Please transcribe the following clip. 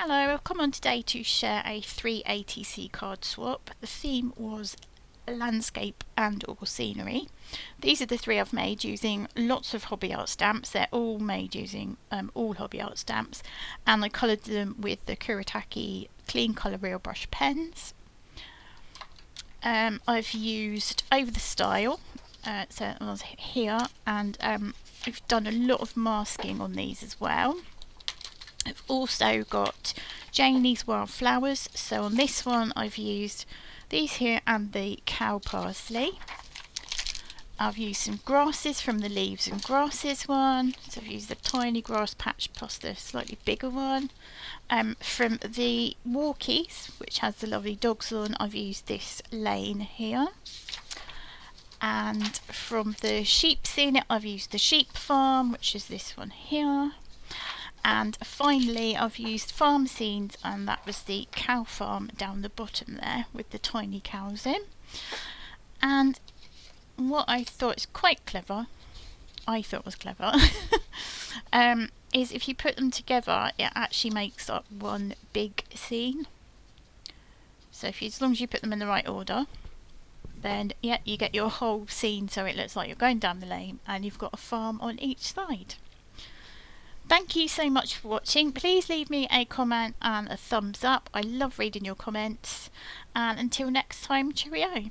Hello, I've come on today to share a 3 ATC card swap. The theme was landscape and or scenery. These are the 3 I've made using lots of hobby art stamps. They're all made using all hobby art stamps, and I coloured them with the Kuretake clean colour real brush pens. I've used over the style, so it was here, and I've done a lot of masking on these as well. I've also got Janie's Wildflowers, so on this one I've used these here and the cow parsley. I've used some grasses from the Leaves and Grasses one, so I've used the tiny grass patch plus the slightly bigger one. From the Walkies, which has the lovely dogs on, I've used this lane here. And from the Sheep Scene, I've used the Sheep Farm, which is this one here. And finally I've used farm scenes, and that was the cow farm down the bottom there with the tiny cows in. And what I thought is quite clever, is if you put them together it actually makes up one big scene. So as long as you put them in the right order, then yeah, you get your whole scene, so it looks like you're going down the lane and you've got a farm on each side. Thank you so much for watching. Please leave me a comment and a thumbs up. I love reading your comments. And until next time, cheerio.